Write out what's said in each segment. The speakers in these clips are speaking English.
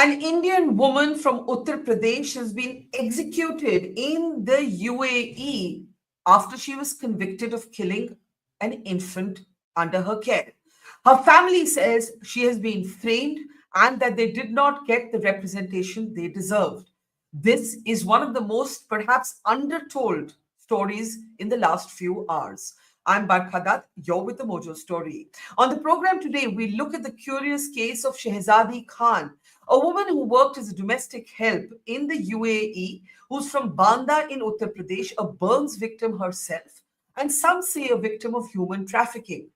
An Indian woman from Uttar Pradesh has been executed in the UAE after she was convicted of killing an infant under her care. Her family says she has been framed and that they did not get the representation they deserved. This is one of the most perhaps undertold stories in the last few hours. I'm Barkha Dutt, you're with the Mojo Story. On the program today, we look at the curious case of Shahzadi Khan, a woman who worked as a domestic help in the UAE, who's from Banda in Uttar Pradesh, a burns victim herself, and some say a victim of human trafficking.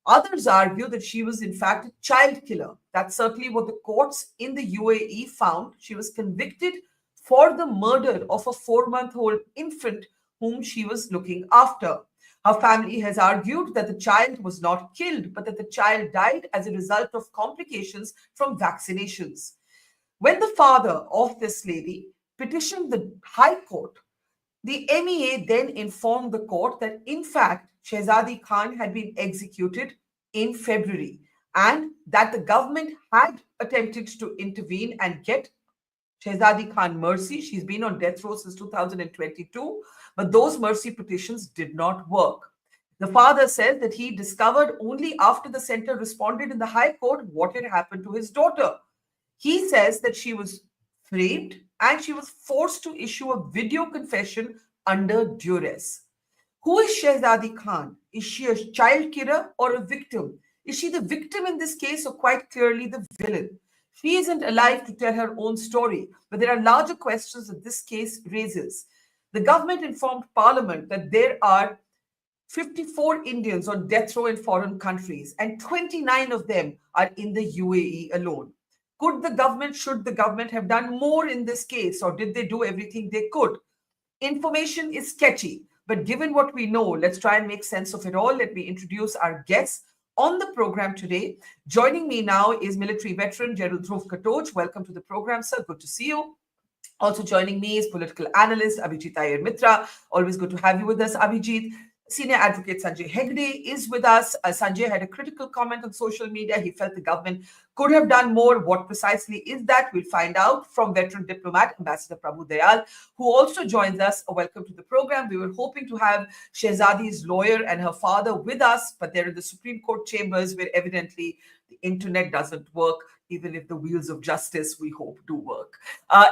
Others argue that she was, in fact, a child killer. That's certainly what the courts in the UAE found. She was convicted for the murder of a 4-month-old infant whom she was looking after. Her family has argued that the child was not killed, but that the child died as a result of complications from vaccinations. When the father of this lady petitioned the High Court, the MEA then informed the court that, in fact, Shahzadi Khan had been executed in February and that the government had attempted to intervene and get Shahzadi Khan mercy. She's been on death row since 2022, but those mercy petitions did not work. The father said that he discovered only after the center responded in the High Court what had happened to his daughter. He says that she was framed and she was forced to issue a video confession under duress. Who is Shahzadi Khan? Is she a child killer or a victim? Is she the victim in this case or quite clearly the villain? She isn't alive to tell her own story, but there are larger questions that this case raises. The government informed Parliament that there are 54 Indians on death row in foreign countries, and 29 of them are in the UAE alone. Should the government have done more in this case, or did they do everything they could? Information is sketchy, but given what we know, let's try and make sense of it all. Let me introduce our guests on the program today. Joining me now is military veteran General Dhruv Katoch. Welcome to the program, sir. Good to see you. Also joining me is political analyst Abhijit Iyer Mitra. Always good to have you with us, Abhijit. Senior advocate Sanjay Hegde is with us. Sanjay had a critical comment on social media. He felt the government could have done more. What precisely is that? We'll find out from veteran diplomat Ambassador Prabhu Dayal, who also joins us. Welcome to the program. We were hoping to have Shahzadi's lawyer and her father with us, but they're in the Supreme Court chambers where evidently the internet doesn't work, even if the wheels of justice, we hope, do work.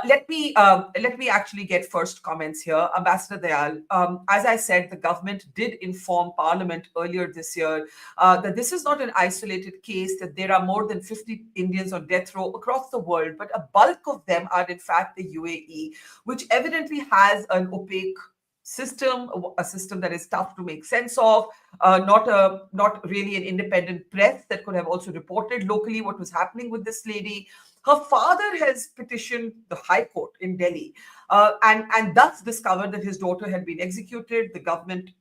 Let me actually get first comments here. Ambassador Dayal, as I said, the government did inform Parliament earlier this year that this is not an isolated case, that there are more than 50 Indians on death row across the world, but a bulk of them are in fact the UAE, which evidently has an opaque system, a system that is tough to make sense of, not really an independent press that could have also reported locally what was happening with this lady. Her father has petitioned the High Court in Delhi and thus discovered that his daughter had been executed. The government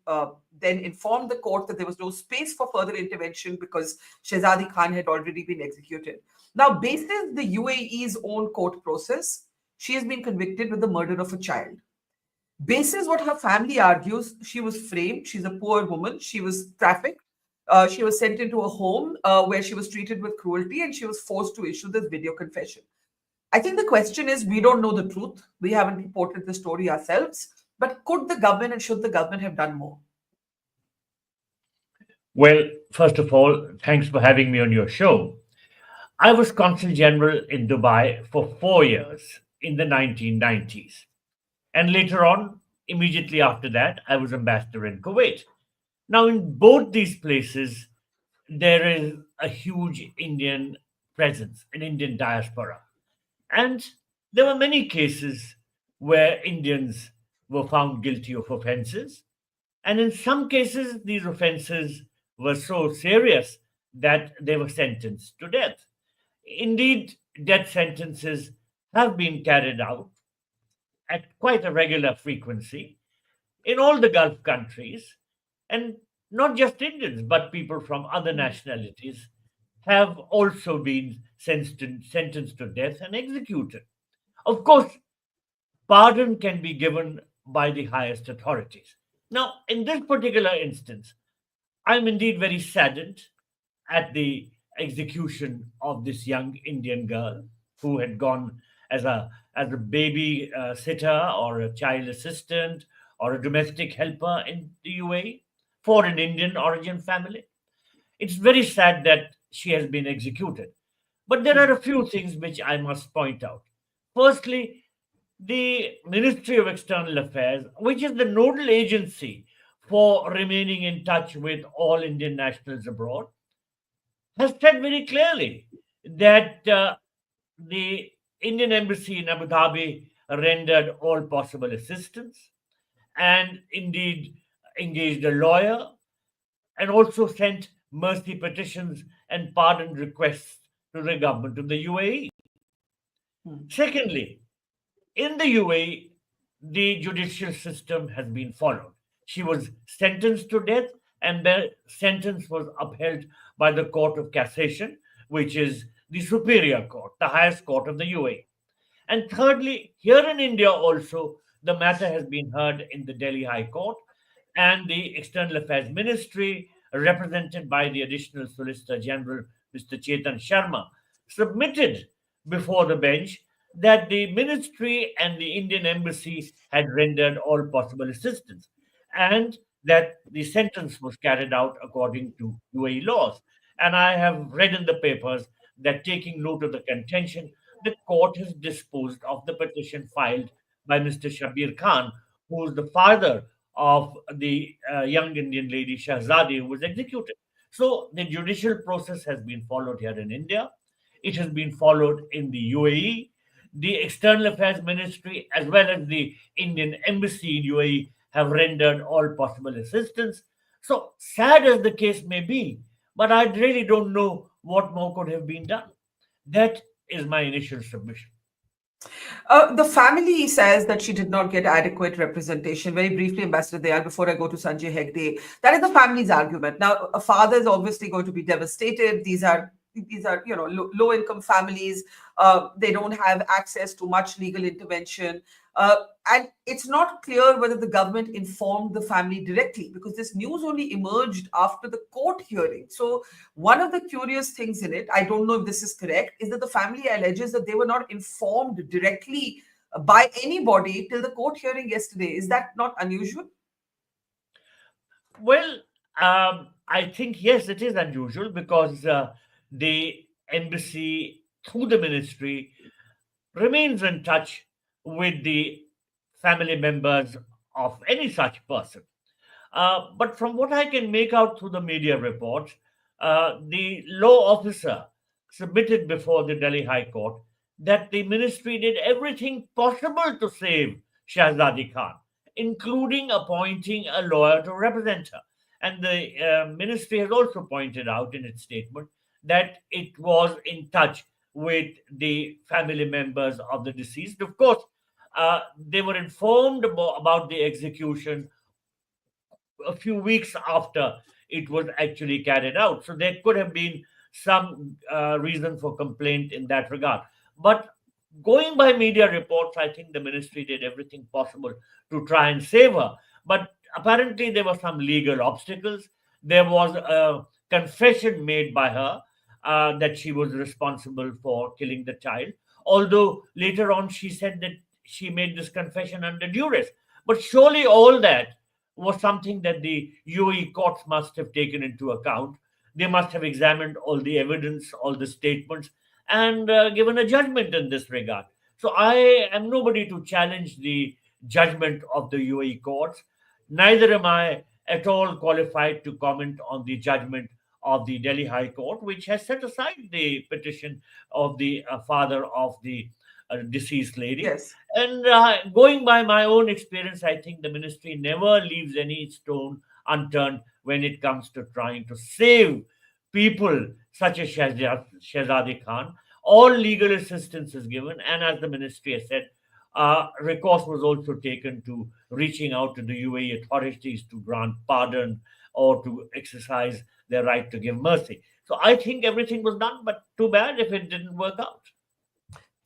then informed the court that there was no space for further intervention because Shahzadi Khan had already been executed. Now, based on the UAE's own court process, she has been convicted with the murder of a child. Basis what her family argues, she was framed. She's a poor woman. She was trafficked. She was sent into a home where she was treated with cruelty and she was forced to issue this video confession. I think the question is, we don't know the truth. We haven't reported the story ourselves. But could the government and should the government have done more? Well, first of all, thanks for having me on your show. I was Consul General in Dubai for 4 years in the 1990s. And later on, immediately after that, I was ambassador in Kuwait. Now, in both these places, there is a huge Indian presence, an Indian diaspora. And there were many cases where Indians were found guilty of offenses. And in some cases, these offenses were so serious that they were sentenced to death. Indeed, death sentences have been carried out at quite a regular frequency in all the Gulf countries, and not just Indians, but people from other nationalities have also been sentenced to death and executed. Of course, pardon can be given by the highest authorities. Now, in this particular instance, I'm indeed very saddened at the execution of this young Indian girl. who had gone as a baby sitter or a child assistant or a domestic helper in the UAE for an Indian origin family. It's very sad that she has been executed. But there are a few things which I must point out. Firstly, the Ministry of External Affairs, which is the nodal agency for remaining in touch with all Indian nationals abroad, has said very clearly that the Indian embassy in Abu Dhabi rendered all possible assistance and indeed engaged a lawyer and also sent mercy petitions and pardon requests to the government of the UAE. Hmm. Secondly, in the UAE, the judicial system has been followed. She was sentenced to death, and the sentence was upheld by the Court of Cassation, which is the superior court, the highest court of the UAE. And thirdly, here in India also, the matter has been heard in the Delhi High Court, and the External Affairs Ministry, represented by the Additional Solicitor General, Mr. Chetan Sharma, submitted before the bench that the ministry and the Indian embassy had rendered all possible assistance and that the sentence was carried out according to UAE laws. And I have read in the papers that, taking note of the contention, the court has disposed of the petition filed by Mr. Shabir Khan, who is the father of the young Indian lady Shahzadi who was executed. So the judicial process has been followed here in India. It has been followed in the UAE. The External Affairs Ministry, as well as the Indian Embassy in UAE, have rendered all possible assistance. So sad as the case may be, but I really don't know what more could have been done. That is my initial submission. The family says that she did not get adequate representation. Very briefly, Ambassador Dayal, before I go to Sanjay Hegde, that is the family's argument. Now, a father is obviously going to be devastated. These are low income families. They don't have access to much legal intervention. And it's not clear whether the government informed the family directly, because this news only emerged after the court hearing. So one of the curious things in it, I don't know if this is correct, is that the family alleges that they were not informed directly by anybody till the court hearing yesterday. Is that not unusual? Well, I think yes, it is unusual because the embassy, through the ministry, remains in touch with the family members of any such person. But from what I can make out through the media reports, the law officer submitted before the Delhi High Court that the ministry did everything possible to save Shahzadi Khan, including appointing a lawyer to represent her. And the ministry has also pointed out in its statement that it was in touch with the family members of the deceased. Of course, they were informed about the execution a few weeks after it was actually carried out. So there could have been some reason for complaint in that regard. But going by media reports, I think the ministry did everything possible to try and save her. But apparently, there were some legal obstacles. There was a confession made by her that she was responsible for killing the child. Although later on, she said that she made this confession under duress. But surely all that was something that the UAE courts must have taken into account. They must have examined all the evidence, all the statements, and given a judgment in this regard. So I am nobody to challenge the judgment of the UAE courts. Neither am I at all qualified to comment on the judgment of the Delhi High Court, which has set aside the petition of the father of the deceased lady. Yes. And going by my own experience, I think the ministry never leaves any stone unturned when it comes to trying to save people such as Shahzadi Khan. All legal assistance is given, and as the ministry has said, recourse was also taken to reaching out to the UAE authorities to grant pardon or to exercise their right to give mercy. So I think everything was done, but too bad if it didn't work out.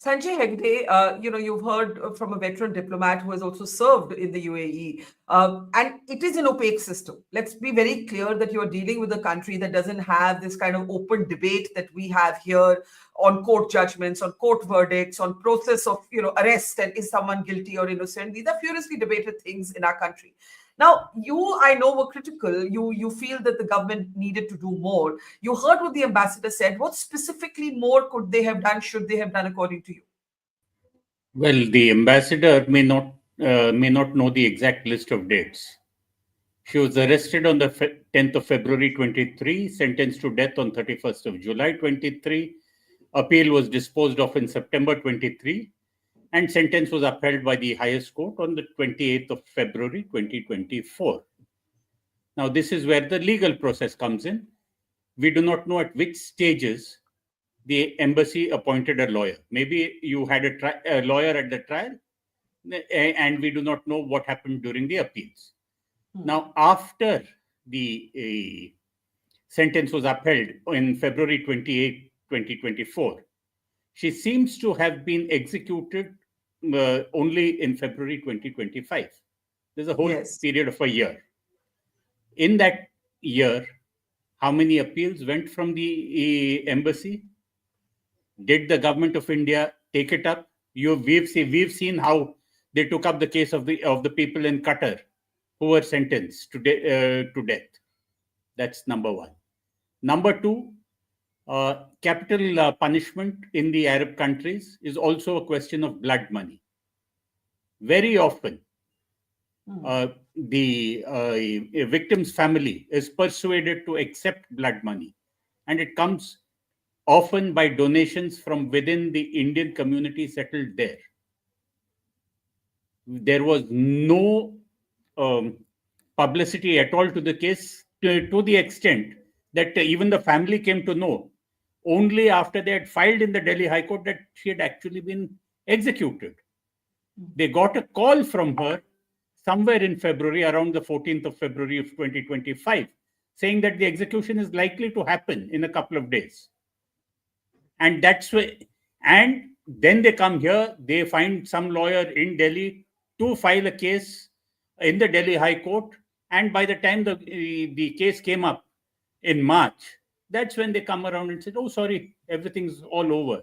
Sanjay Hegde, you've heard from a veteran diplomat who has also served in the UAE, and it is an opaque system. Let's be very clear that you are dealing with a country that doesn't have this kind of open debate that we have here on court judgments, on court verdicts, on process of arrest and is someone guilty or innocent. These are furiously debated things in our country. Now, you, I know, were critical. You feel that the government needed to do more. You heard what the ambassador said. What specifically more could they have done, should they have done, according to you? Well, the ambassador may not know the exact list of dates. She was arrested on the 10th of February 23, sentenced to death on 31st of July 23. Appeal was disposed of in September 23, and sentence was upheld by the highest court on the 28th of February 2024. Now, this is where the legal process comes in. We do not know at which stages the embassy appointed a lawyer. Maybe you had a lawyer at the trial, and we do not know what happened during the appeals. Now, after the sentence was upheld in February 28, 2024, she seems to have been executed only in February 2025. There's a whole period of a year. In that year, how many appeals went from the embassy? Did the government of India take it up? We've seen how they took up the case of the people in Qatar who were sentenced to death. That's number one. Number two, capital punishment in the Arab countries is also a question of blood money. Very often, the victim's family is persuaded to accept blood money, and it comes often by donations from within the Indian community settled there. There was no publicity at all to the case, to the extent that even the family came to know only after they had filed in the Delhi High Court that she had actually been executed. They got a call from her somewhere in February, around the 14th of February of 2025, saying that the execution is likely to happen in a couple of days. And that's why, and then they come here, they find some lawyer in Delhi to file a case in the Delhi High Court. And by the time the case came up in March, that's when they come around and said, oh, sorry, everything's all over.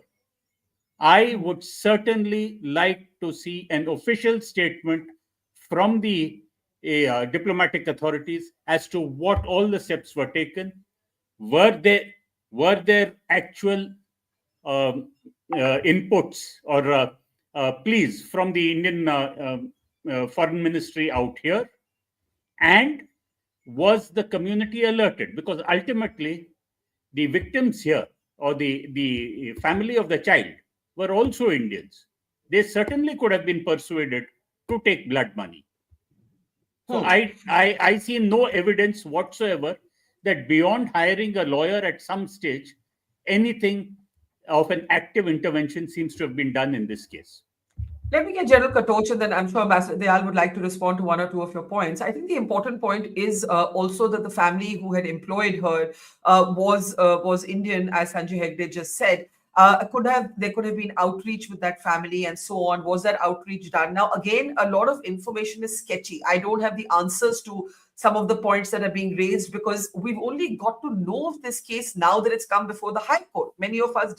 I would certainly like to see an official statement from the diplomatic authorities as to what all the steps were taken. Were there actual inputs or pleas from the Indian Foreign Ministry out here? And was the community alerted? Because ultimately, the victims here or the family of the child were also Indians. They certainly could have been persuaded to take blood money. So I see no evidence whatsoever that beyond hiring a lawyer at some stage, anything of an active intervention seems to have been done in this case. Let me get General Katoch, and then I'm sure Ambassador Dayal would like to respond to one or two of your points. I think the important point is also that the family who had employed her was Indian, as Sanjay Hegde just said. There could have been outreach with that family and so on. Was that outreach done? Now, again, a lot of information is sketchy. I don't have the answers to some of the points that are being raised because we've only got to know of this case now that it's come before the High Court. Many of us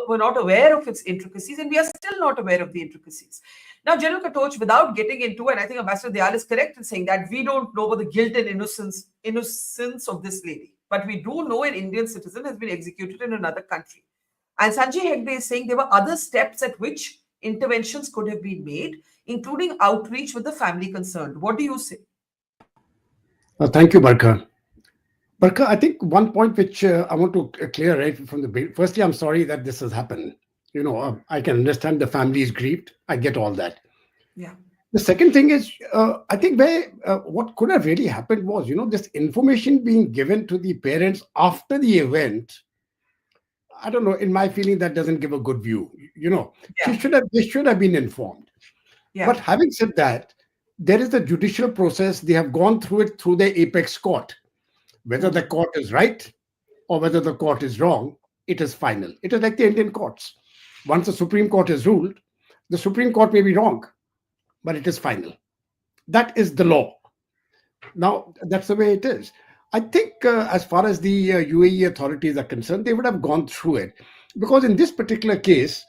were not aware of its intricacies, and we are still not aware of the intricacies. Now, General Katoch, without getting into, and I think Ambassador Dayal is correct in saying that we don't know about the guilt and innocence of this lady, but we do know an Indian citizen has been executed in another country. And Sanjay Hegde is saying there were other steps at which interventions could have been made, including outreach with the family concerned. What do you say? Thank you, Barkha. Barkha, I think one point which I want to clear right from the beginning. Firstly, I'm sorry that this has happened. I can understand the family is grieved. I get all that. Yeah. The second thing is, I think what could have really happened was, this information being given to the parents after the event. I don't know. In my feeling, that doesn't give a good view. They should have been informed. Yeah. But having said that, there is a judicial process. They have gone through it through the apex court. Whether the court is right or whether the court is wrong, it is final. It is like the Indian courts. Once the Supreme Court has ruled, the Supreme Court may be wrong, but it is final. That is the law. Now, that's the way it is. I think, as far as the UAE authorities are concerned, they would have gone through it. Because in this particular case,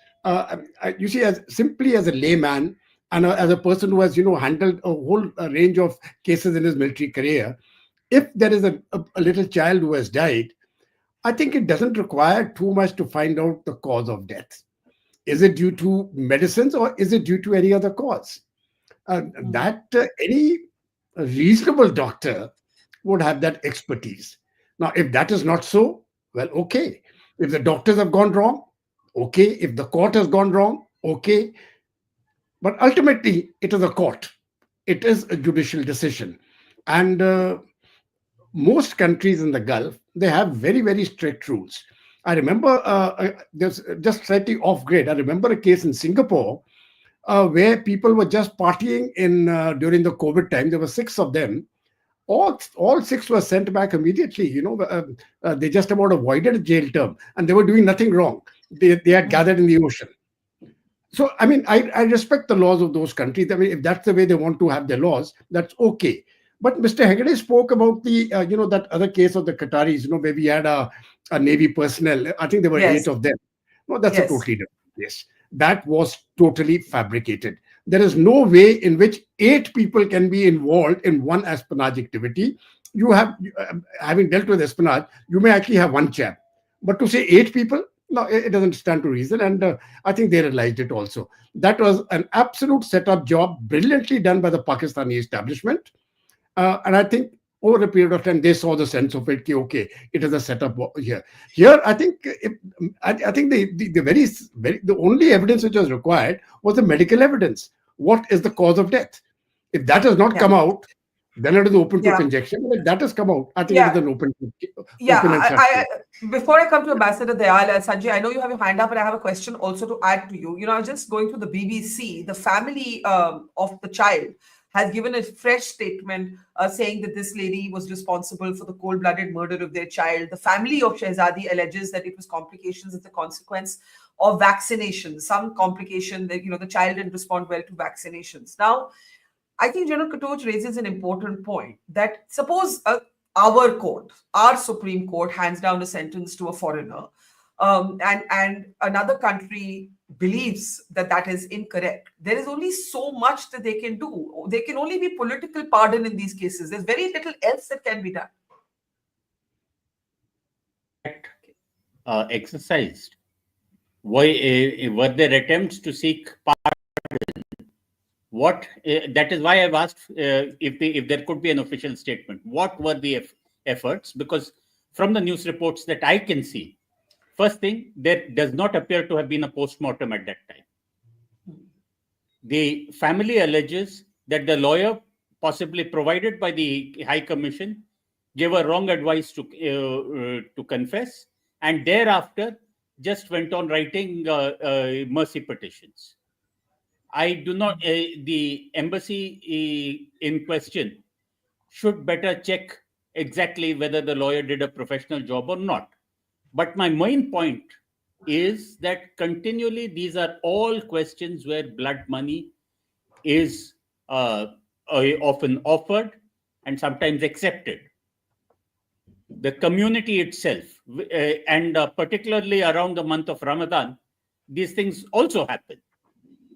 you see, as simply as a layman and as a person who has, handled a whole range of cases in his military career, if there is a little child who has died, I think it doesn't require too much to find out the cause of death. Is it due to medicines or is it due to any other cause? That any reasonable doctor would have that expertise. Now, if that is not so, well, okay. If the doctors have gone wrong, okay. If the court has gone wrong, okay. But ultimately, it is a court. It is a judicial decision. And most countries in the Gulf, they have very, very strict rules. I remember, just slightly off grid, I remember a case in Singapore where people were just partying in during the COVID time. There were six of them. All six were sent back immediately. They just about avoided a jail term, and they were doing nothing wrong. They had gathered in the ocean. So, I mean, I respect the laws of those countries. I mean, if that's the way they want to have their laws, that's okay. But Mr. Hegde spoke about the, that other case of the Qataris, where we had a Navy personnel. I think there were Yes. 8 of them. No, that's a Yes. totally different case. That was totally fabricated. There is no way in which 8 people can be involved in one espionage activity. You have, having dealt with espionage, you may actually have one chap. But to say 8 people, no, it doesn't stand to reason. And I think they realized it also. That was an absolute setup job, brilliantly done by the Pakistani establishment. And I think over a period of time, they saw the sense of it. Okay, it is a setup here. Here, I think, I think the only evidence which was required was the medical evidence. What is the cause of death? If that has not Yeah. come out, then it is open to Yeah. conjecture. But if that has come out, I think it Yeah. is an open Yeah, and shut case. before I come to Ambassador Dayal, Sanjay, I know you have your hand up, but I have a question also to add to you. I was just going through the BBC. The family of the child has given a fresh statement saying that this lady was responsible for the cold-blooded murder of their child. The family of Shahzadi alleges that it was complications as a consequence of vaccinations, some complication that, the child didn't respond well to vaccinations. Now, I think General Katoch raises an important point that suppose our court, our Supreme Court, hands down a sentence to a foreigner, and another country believes that that is incorrect. There is only so much that they can do. There can only be political pardon in these cases. There's very little else that can be done. Exercised. Why were there attempts to seek pardon? That is why I've asked if there could be an official statement. What were the efforts? Because from the news reports that I can see, first thing, there does not appear to have been a post-mortem at that time. The family alleges that the lawyer, possibly provided by the High Commission, gave a wrong advice to confess, and thereafter just went on writing mercy petitions. I do not. The embassy in question should better check exactly whether the lawyer did a professional job or not. But my main point is that continually these are all questions where blood money is often offered and sometimes accepted. The community itself, and particularly around the month of Ramadan, these things also happen.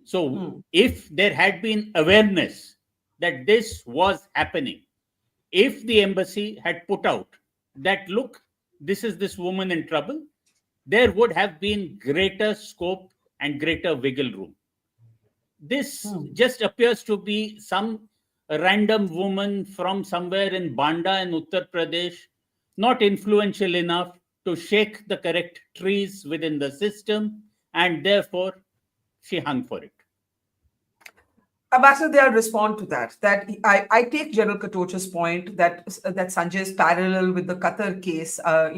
So if there had been awareness that this was happening, if the embassy had put out that, look, this is this woman in trouble, there would have been greater scope and greater wiggle room. This just appears to be some random woman from somewhere in Banda in Uttar Pradesh, not influential enough to shake the correct trees within the system, and therefore she hung for it. Ambassador, they'll respond to that. That I take General Katoch's point that Sanjay's parallel with the Qatar case, a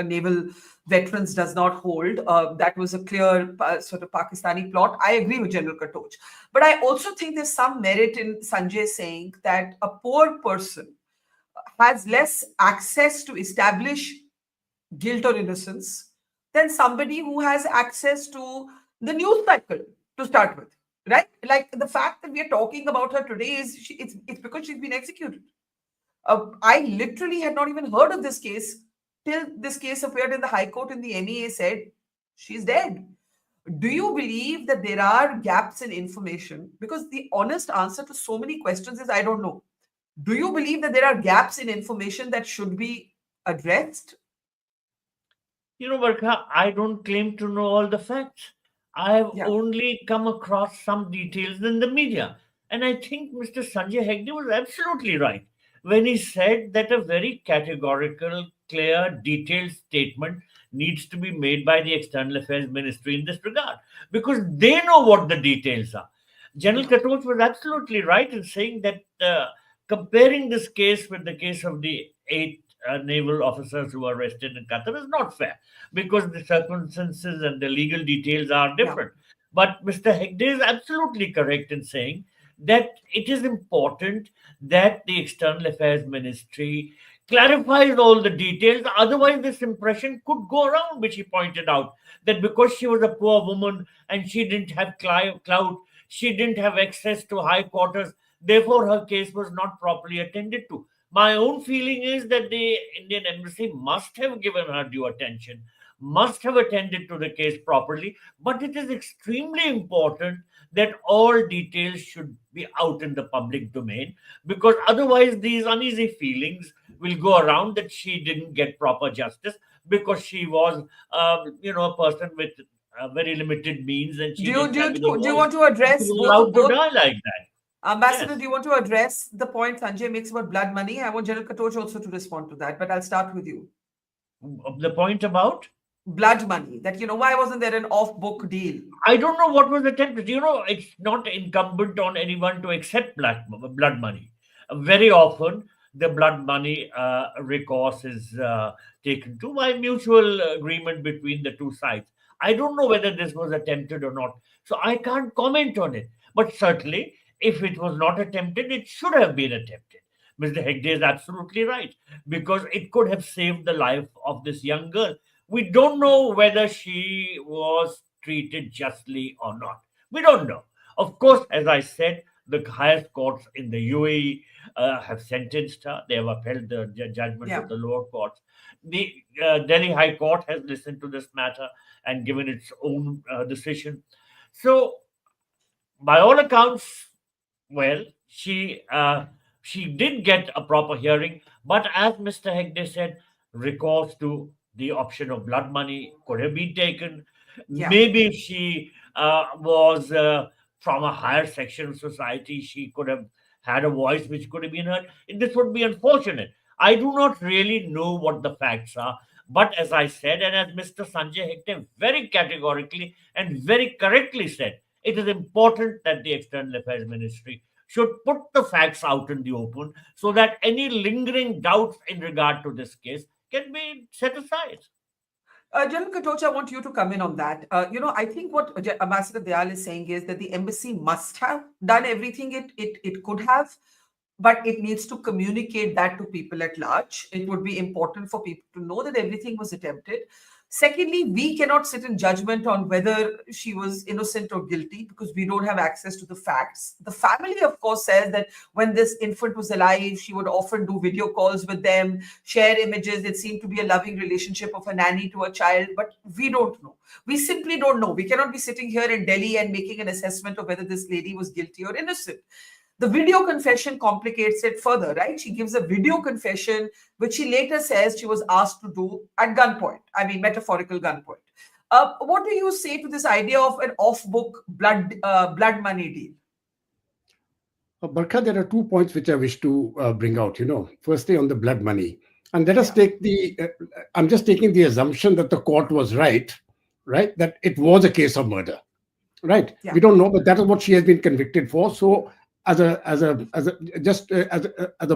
naval veterans does not hold. That was a clear sort of Pakistani plot. I agree with General Katoch. But I also think there's some merit in Sanjay saying that a poor person has less access to establish guilt or innocence than somebody who has access to The news cycle to start with, right? Like the fact that we are talking about her today is it's because she's been executed. I literally had not even heard of this case till this case appeared in the High Court and the MEA said she's dead. Do you believe that there are gaps in information? Because the honest answer to so many questions is I don't know. Do you believe that there are gaps in information that should be addressed? Barkha, I don't claim to know all the facts. I have Yeah, only come across some details in the media. And I think Mr. Sanjay Hegde was absolutely right when he said that a very categorical, clear, detailed statement needs to be made by the External Affairs Ministry in this regard because they know what the details are. General yeah, Katoch was absolutely right in saying that comparing this case with the case of the eight naval officers who were arrested in Qatar is not fair because the circumstances and the legal details are yeah. different. But Mr. Hegde is absolutely correct in saying that it is important that the External Affairs Ministry clarifies all the details. Otherwise, this impression could go around, which he pointed out, that because she was a poor woman and she didn't have clout, she didn't have access to high quarters, therefore her case was not properly attended to. My own feeling is that the Indian embassy must have given her due attention, must have attended to the case properly, but it is extremely important that all details should be out in the public domain because otherwise these uneasy feelings will go around that she didn't get proper justice because she was, a person with very limited means and Do she you didn't do you have any do you voice. want to She address was both allowed to both die like that. Ambassador? Yes. Do you want to address the point Sanjay makes about blood money? I want General Katoch also to respond to that, but I'll start with you. The point about Blood money. That why wasn't there an off-book deal? I don't know what was attempted. It's not incumbent on anyone to accept blood money. Very often, the blood money recourse is taken to by mutual agreement between the two sides. I don't know whether this was attempted or not, so I can't comment on it. But certainly, if it was not attempted, it should have been attempted. Mr. Hegde is absolutely right because it could have saved the life of this young girl. We don't know whether she was treated justly or not. We don't know. Of course, as I said, the highest courts in the UAE have sentenced her. They have upheld the judgment Yeah. of the lower courts. The Delhi High Court has listened to this matter and given its own decision. So, by all accounts, well, she did get a proper hearing, but as Mr. Hegde said, recourse to the option of blood money could have been taken. Yeah. Maybe if she was from a higher section of society, she could have had a voice which could have been heard. This would be unfortunate. I do not really know what the facts are, but as I said, and as Mr. Sanjay Hegde very categorically and very correctly said, it is important that the External Affairs Ministry should put the facts out in the open so that any lingering doubts in regard to this case can be set aside. General Katoch, I want you to come in on that. I think what Ambassador Dayal is saying is that the embassy must have done everything it could have, but it needs to communicate that to people at large. It would be important for people to know that everything was attempted. Secondly, we cannot sit in judgment on whether she was innocent or guilty because we don't have access to the facts. The family, of course, says that when this infant was alive, she would often do video calls with them, share images. It seemed to be a loving relationship of a nanny to a child, but we don't know. We simply don't know. We cannot be sitting here in Delhi and making an assessment of whether this lady was guilty or innocent. The video confession complicates it further, right? She gives a video confession, which she later says she was asked to do at gunpoint. I mean, metaphorical gunpoint. What do you say to this idea of an off-book blood money deal? Barkha, there are 2 points which I wish to bring out. Firstly, on the blood money. And let us Yeah, take I'm just taking the assumption that the court was right, that it was a case of murder, right? yeah, We don't know, but that is what she has been convicted for. So, as a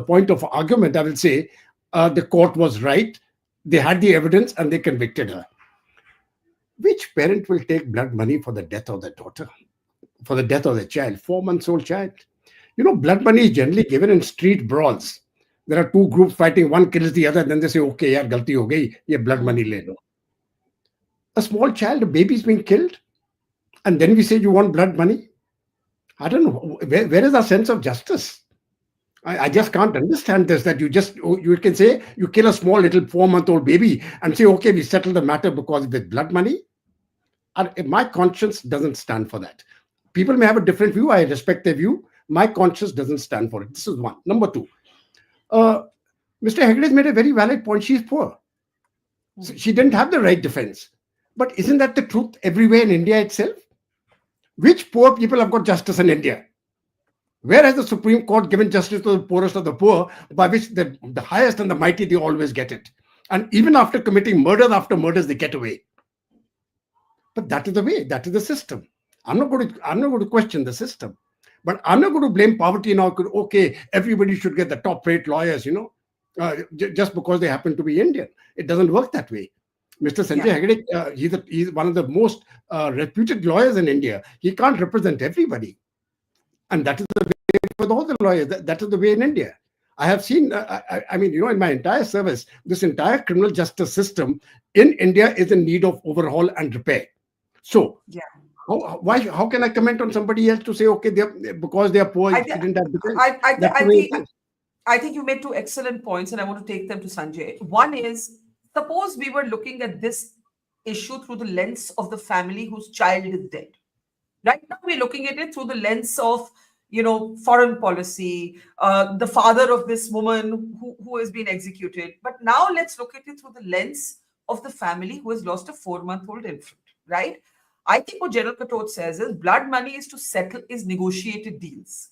point of argument, I will say the court was right. They had the evidence and they convicted her. Which parent will take blood money for the death of their daughter, for the death of their child, 4 months old child? Blood money is generally given in street brawls. There are two groups fighting, one kills the other, then they say, okay, yaar, galti ho gayi, ye blood money le lo. A small child, a baby is being killed. And then we say you want blood money. I don't know. Where is our sense of justice? I Yeah. just can't understand this, that you can say you kill a small little 4-month-old baby and say, okay, we settle the matter because with blood money. And my conscience doesn't stand for that. People may have a different view. I respect their view. My conscience doesn't stand for it. This is one. Number two, uh, Mr. Hegde has made a very valid point. She's poor. So Hmm. she didn't have the right defense. But isn't that the truth everywhere in India itself? Which poor people have got justice in India? Where has the Supreme Court given justice to the poorest of the poor, by which the highest and the mighty, they always get it? And even after committing murders after murders, they get away. But that is the way, that is the system. I'm not going to question the system. But I'm not going to blame poverty now. Okay, everybody should get the top rate lawyers, just because they happen to be Indian. It doesn't work that way. Mr. Sanjay Yeah. Hegde, he's one of the most reputed lawyers in India. He can't represent everybody. And that is the way with all the lawyers. That is the way in India. I have seen, I mean, in my entire service, this entire criminal justice system in India is in need of overhaul and repair. So, Yeah. how can I comment on somebody else to say, okay, because they are poor, I, she th- didn't have defense? I, I, th- That's the I way think it is. I think you made two excellent points, and I want to take them to Sanjay. One is, suppose we were looking at this issue through the lens of the family whose child is dead. Right now, we're looking at it through the lens of, foreign policy, the father of this woman who has been executed. But now let's look at it through the lens of the family who has lost a 4-month-old infant. Right? I think what General Katoch says is blood money is to settle is negotiated deals.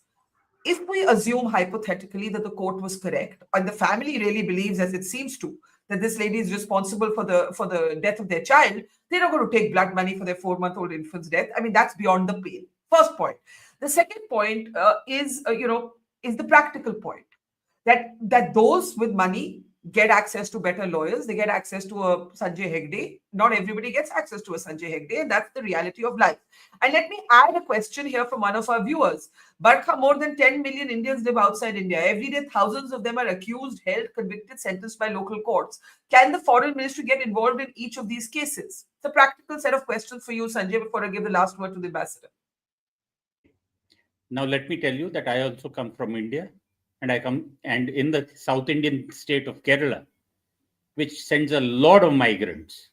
If we assume hypothetically that the court was correct and the family really believes, as it seems to, that this lady is responsible for the death of their child, they're not going to take blood money for their 4-month-old infant's death. I mean, that's beyond the pale. First point. The second point is the practical point, that those with money get access to better lawyers. They get access to a Sanjay Hegde. Not everybody gets access to a Sanjay Hegde, and that's the reality of life. And let me add a question here from one of our viewers. Barkha, more than 10 million Indians live outside India. Every day, thousands of them are accused, held, convicted, sentenced by local courts. Can the foreign ministry get involved in each of these cases? It's a practical set of questions for you, Sanjay, before I give the last word to the ambassador. Now, let me tell you that I also come from India, and in the South Indian state of Kerala, which sends a lot of migrants.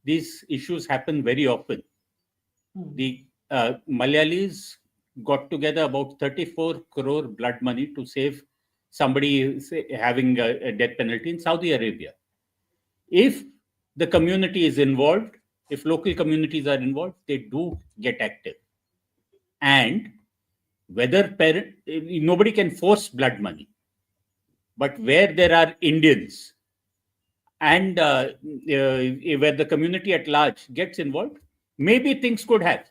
These issues happen very often. The Malayalis got together about 34 crore blood money to save somebody having a death penalty in Saudi Arabia. If the community is involved, if local communities are involved, they do get active. And nobody can force blood money, but where there are Indians and where the community at large gets involved, maybe things could have.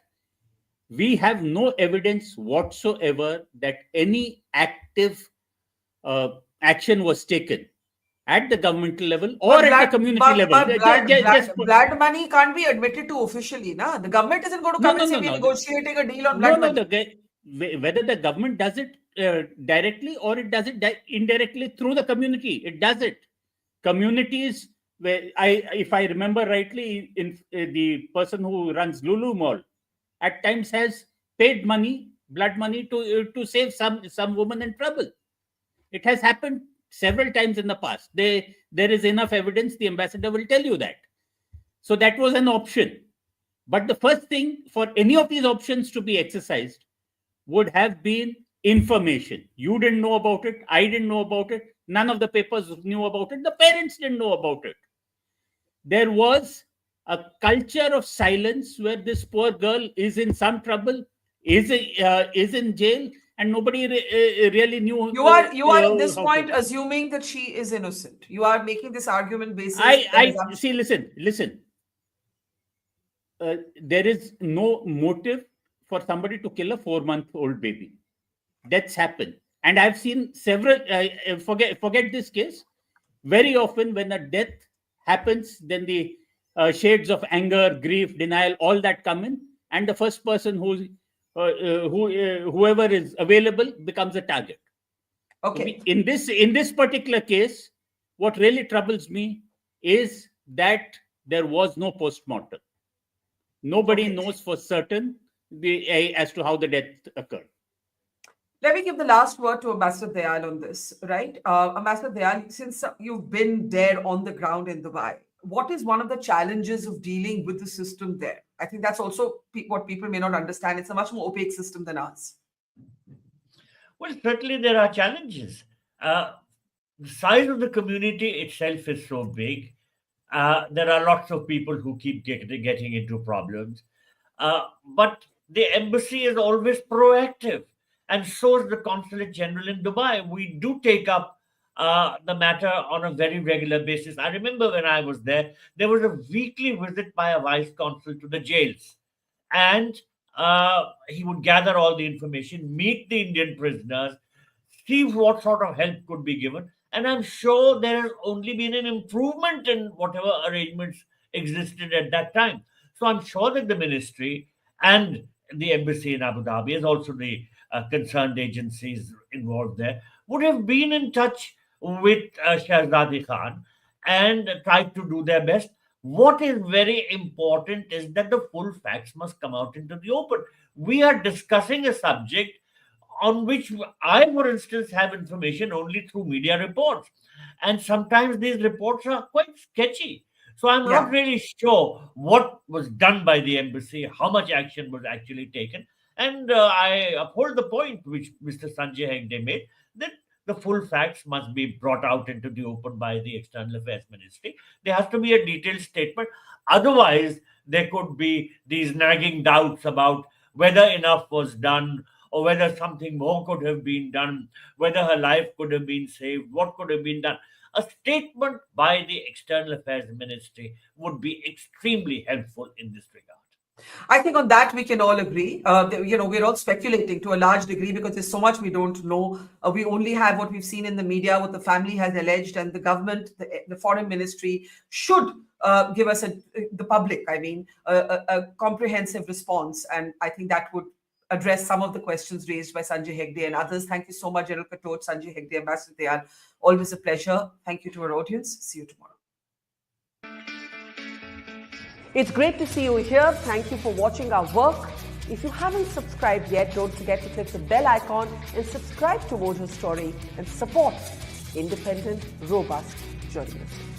We have no evidence whatsoever that any active action was taken at the governmental level or But at the blood, community but, level. but blood, blood, Just put, blood money can't be admitted to officially, na? The government isn't going to no, come no, and say no, we're no. negotiating a deal on No, blood no, money. whether the government does it directly or it does it indirectly through the community, it does it. Communities, if I remember rightly, in the person who runs Lulu Mall, at times has paid money, blood money, to save some woman in trouble. It has happened several times in the past. There is enough evidence. The ambassador will tell you that. So that was an option. But the first thing for any of these options to be exercised would have been information. You didn't know about it. I didn't know about it. None of the papers knew about it. The parents didn't know about it. There was a culture of silence where this poor girl is in some trouble, is in jail, and nobody really knew You are at this how to. point assuming that she is innocent. You are making this argument basis an I assumption. see. Listen. There is no motive for somebody to kill a 4-month-old baby. Deaths happen, and I've seen several. Forget this case. Very often, when a death happens, then the shades of anger, grief, denial, all that come in, and the first person whoever is available becomes a target. Okay. In this particular case, what really troubles me is that there was no postmortem. Nobody Okay. knows for certain as to how the death occurred. Let me give the last word to Ambassador Dayal on this, right? Ambassador Dayal, since you've been there on the ground in Dubai, what is one of the challenges of dealing with the system there? I think that's also what people may not understand. It's a much more opaque system than ours. Well, certainly there are challenges. The size of the community itself is so big. There are lots of people who keep getting into problems. But the embassy is always proactive, and so is the consulate general in Dubai. We do take up the matter on a very regular basis. I remember when I was there was a weekly visit by a vice consul to the jails, and he would gather all the information, meet the Indian prisoners, see what sort of help could be given. And I'm sure there has only been an improvement in whatever arrangements existed at that time. So I'm sure that the ministry and the embassy in Abu Dhabi, as also the concerned agencies involved there, would have been in touch with Shahzadi Khan and tried to do their best. What is very important is that the full facts must come out into the open. We are discussing a subject on which I, for instance, have information only through media reports. And sometimes these reports are quite sketchy. So I'm Yeah. not really sure what was done by the embassy, how much action was actually taken. And I uphold the point which Mr. Sanjay Hegde made, that the full facts must be brought out into the open by the External Affairs Ministry. There has to be a detailed statement. Otherwise, there could be these nagging doubts about whether enough was done or whether something more could have been done, whether her life could have been saved, what could have been done. A statement by the External Affairs Ministry would be extremely helpful in this regard. I think on that we can all agree. We're all speculating to a large degree because there's so much we don't know. We only have what we've seen in the media, what the family has alleged, and the government, the foreign ministry should give us, the public, I mean, a comprehensive response. And I think that would address some of the questions raised by Sanjay Hegde and others. Thank you so much, General Katoch, Sanjay Hegde, Ambassador Dayal. Always a pleasure. Thank you to our audience. See you tomorrow. It's great to see you here. Thank you for watching our work. If you haven't subscribed yet, don't forget to click the bell icon and subscribe to Mojo Story and support independent, robust journalism.